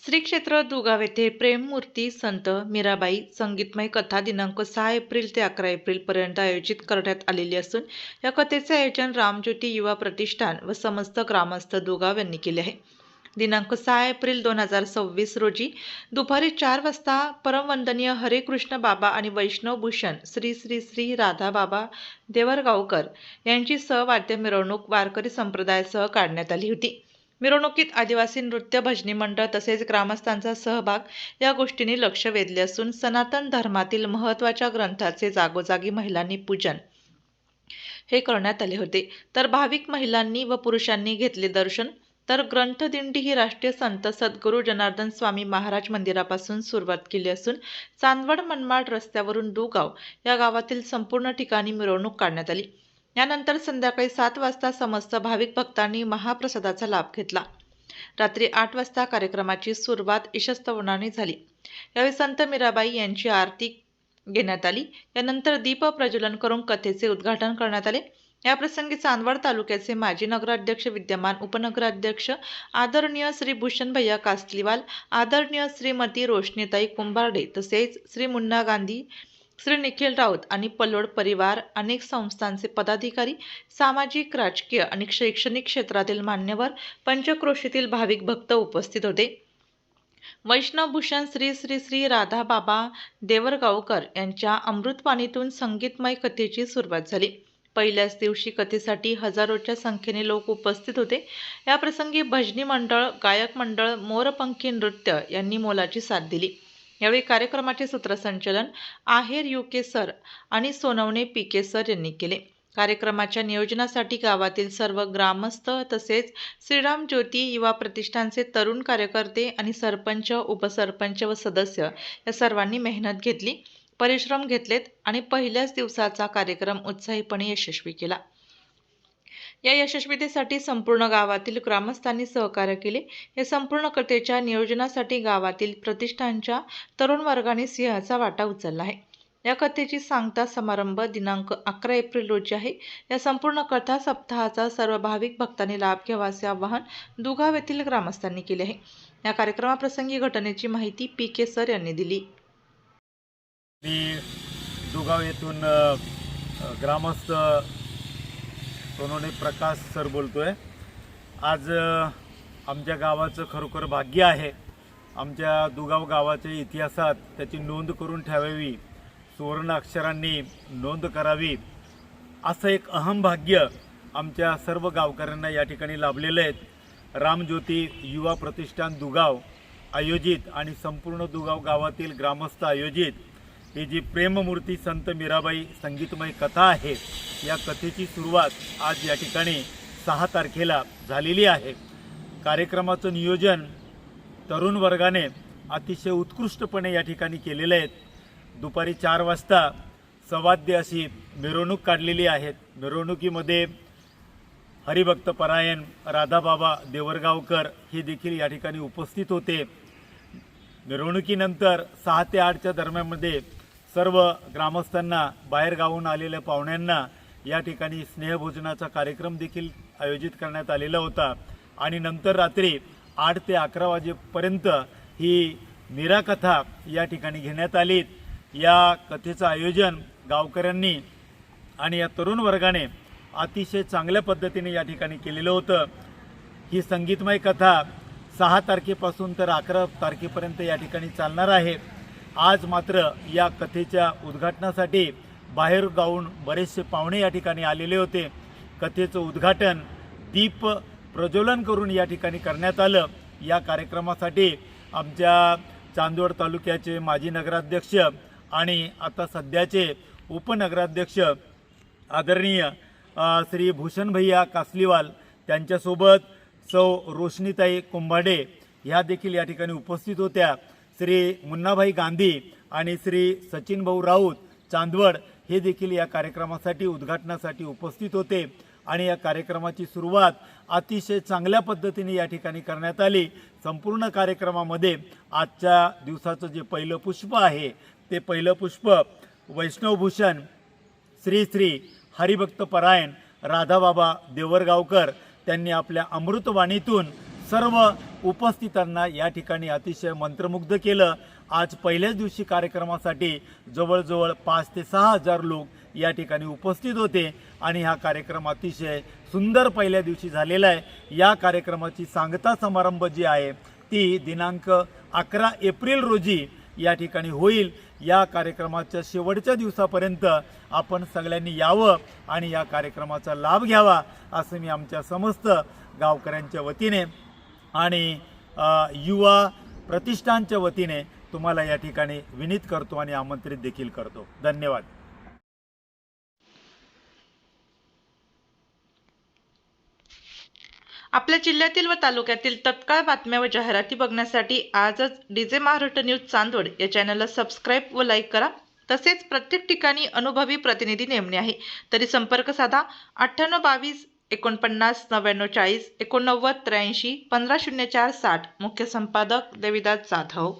श्री क्षेत्र दुगाव येथे प्रेममूर्ती संत मीराबाई संगीतमय कथा दिनांक 6 एप्रिल ते 11 एप्रिल पर्यंत आयोजित करण्यात आलेली असून या कथेचे आयोजन रामज्योती युवा प्रतिष्ठान व समस्त ग्रामस्थ दुगाव यांनी केले आहे। दिनांक 6 एप्रिल 2026 रोजी दुपारी 4 वाजता परमवंदनीय हरेकृष्ण बाबा आणि वैष्णव भूषण श्री श्री श्री राधा बाबा देवरगावकर यांची सहवाद्य मिरवणूक वारकरी संप्रदायासह काढण्यात आली होती। मिरवणुकीत आदिवासी नृत्य भजनी मंडळ तसेच ग्रामस्थांचा सहभाग या गोष्टींनी लक्ष वेधले असून सनातन धर्मातील महत्त्वाच्या ग्रंथाचे जागोजागी महिलांनी पूजन हे करण्यात आले होते, तर भाविक महिलांनी व पुरुषांनी घेतले दर्शन। तर ग्रंथदिंडी ही राष्ट्रीय संत सद्गुरू जनार्दन स्वामी महाराज मंदिरापासून सुरुवात केली असून चांदवड मनमाड रस्त्यावरून दुगाव या गावातील संपूर्ण ठिकाणी मिरवणूक काढण्यात आली। यानंतर संध्याकाळी 7 वाजता समस्त भाविक भक्तांनी महाप्रसादाचा लाभ घेतला। रात्री 8 वाजता कार्यक्रमाची सुरुवात ईशस्तवनाने झाली। यावेळी संत मीराबाई यांची आरती घेण्यात आली। यानंतर दीप प्रज्वलन करून कथेचे उद्घाटन करण्यात आले। याप्रसंगी चांदवड तालुक्याचे माजी नगराध्यक्ष विद्यमान उपनगराध्यक्ष आदरणीय श्री भूषण भैया कासलीवाल, आदरणीय श्रीमती रोशनीताई कुंभारडे तसेच श्री मुन्ना गांधी, श्री निखिल राऊत आणि पल्लोड परिवार, अनेक संस्थांचे पदाधिकारी, सामाजिक, राजकीय आणि शैक्षणिक क्षेत्रातील मान्यवर, पंचक्रोशीतील भाविक भक्त उपस्थित होते। वैष्णवभूषण श्री श्री श्री राधा बाबा देवरगावकर यांच्या अमृतवाणीतून संगीतमय कथेची सुरुवात झाली। पहिल्याच दिवशी कथेसाठी हजारोच्या संख्येने लोक उपस्थित होते। या प्रसंगी भजनी मंडळ, गायक मंडळ, मोरपंखी नृत्य यांनी मोलाची साथ दिली। यावेळी कार्यक्रमाचे सूत्रसंचालन आहेर युके सर आणि सोनवणे पीके सर यांनी केले। कार्यक्रमाच्या नियोजनासाठी गावातील सर्व ग्रामस्थ तसेच श्रीराम ज्योती युवा प्रतिष्ठानचे तरुण कार्यकर्ते आणि सरपंच, उपसरपंच व सदस्य या सर्वांनी मेहनत घेतली, परिश्रम घेतलेत आणि पहिल्याच दिवसाचा कार्यक्रम उत्साहीपणे यशस्वी केला। या यशस्वीतेसाठी संपूर्ण गावातील ग्रामस्थांनी सहकार्य केले। या संपूर्ण कथेच्या नियोजनासाठी गावातील प्रतिष्ठानच्या तरुण वर्गाने सिंहाचा वाटा उचलला आहे। या कथेची सांगता समारंभ दिनांक 11 एप्रिल रोजी आहे। या संपूर्ण कथा सप्ताहाचा सर्व भाविक भक्तांनी लाभ घ्यावा असे आवाहन दुगाव येथील ग्रामस्थांनी केले आहे। या कार्यक्रमाप्रसंगी घटनेची माहिती पीके सर यांनी दिली। मी दुगाव येथून ग्रामस्थ सोनवणे प्रकाश सर बोलतोय। आज आमच्या गावाचं खरोखर भाग्य आहे। आमच्या दुगाव गावाच्या इतिहासात त्याची नोंद करून ठेवावी, सुवर्ण अक्षरांनी नोंद करावी, असं एक अहम भाग्य आमच्या सर्व गावकऱ्यांना या ठिकाणी लाभलेलं आहे। रामज्योती युवा प्रतिष्ठान दुगाव आयोजित आणि संपूर्ण दुगाव गावातील ग्रामस्थ आयोजित ही जी प्रेममूर्ती संत मीराबाई संगीतमय कथा आहे, या कथेची सुरुवात आज या ठिकाणी 6 तारखेला झालेली आहे। कार्यक्रमाचं नियोजन तरुण वर्गाने अतिशय उत्कृष्टपणे या ठिकाणी केलेलं आहे। दुपारी 4 वाजता सवाद्य अशी मिरवणूक काढलेली आहे। मिरवणुकीमध्ये हरिभक्त परायण राधाबाबा देवरगावकर हे देखील या ठिकाणी उपस्थित होते। मिरवणुकीनंतर 6 ते 8च्या दरम्यानमध्ये सर्व ग्रामस्थांना, बाहेर गावून आलेल्या पाहुण्यांना या ठिकाणी स्नेहभोजनाचा कार्यक्रम देखील आयोजित करण्यात आलेला होता आणि नंतर रात्री 8 ते 11 वाजेपर्यंत ही मीरा कथा या ठिकाणी घेण्यात आली। या कथेचं आयोजन गावकऱ्यांनी आणि या तरुण वर्गाने अतिशय चांगल्या पद्धतीने या ठिकाणी केलेलं होतं। ही संगीतमय कथा 6 तारखेपासून तर 11 तारखेपर्यंत या ठिकाणी चालणार आहे। आज मात्र या कथेच्या उद्घाटनासाठी बाहेर गावून बरेचसे पाहुणे या ठिकाणी आलेले होते। कथेचं उद्घाटन दीप प्रज्वलन करून या ठिकाणी करण्यात आलं। या कार्यक्रमासाठी आमच्या चांदवड तालुक्याचे माजी नगराध्यक्ष आणि आता सध्याचे उपनगराध्यक्ष आदरणीय श्री भूषण भैया कासलीवाल, त्यांच्यासोबत सौ रोशनीताई कुंभारडे ह्या देखील या ठिकाणी उपस्थित होत्या। श्री मुन्नाभाई गांधी आणि श्री सचिन भाऊ राऊत चांदवड हे देखील या कार्यक्रमासाठी उद्घाटनासाठी उपस्थित होते आणि या कार्यक्रमाची सुरुवात अतिशय चांगल्या पद्धतीने या ठिकाणी करण्यात आली। संपूर्ण कार्यक्रमामध्ये आजच्या दिवसाचं जे पहिलं पुष्प आहे ते पहिलं पुष्प वैष्णवभूषण श्री श्री हरिभक्त परायण राधाबाबा देवरगावकर त्यांनी आपल्या अमृतवाणीतून सर्व उपस्थितांना या ठिकाणी अतिशय मंत्रमुग्ध केलं. आज पहिल्याच दिवशी कार्यक्रमासाठी जवळजवळ 5 ते 6 हजार लोक या ठिकाणी उपस्थित होते आणि हा कार्यक्रम अतिशय सुंदर पहिल्या दिवशी झालेला आहे. या कार्यक्रमाची सांगता समारंभ जी आहे ती दिनांक 11 एप्रिल रोजी या ठिकाणी होईल. या कार्यक्रमाच्या शेवटच्या दिवसापर्यंत आपण सगळ्यांनी यावं आणि या कार्यक्रमाचा लाभ घ्यावा असं मी आमच्या समस्त गावकऱ्यांच्या वतीने आणि युवा प्रतिष्ठानच्या वतीने तुम्हाला या ठिकाणी विनीत करतो आणि आमंत्रित देखील करतो. धन्यवाद. आपल्या जिल्ह्यातील व तालुक्यातील तत्काळ बातम्या व जाहिराती बघण्यासाठी आजच डीजे महाराष्ट्र न्यूज चांदवड या चॅनलला सबस्क्राईब व लाईक करा. तसेच प्रत्येक ठिकाणी अनुभवी प्रतिनिधी नेमणे आहे तरी संपर्क साधा 9822 49 99 40 89 83 1504 60. मुख्य संपादक देविदास जाधव.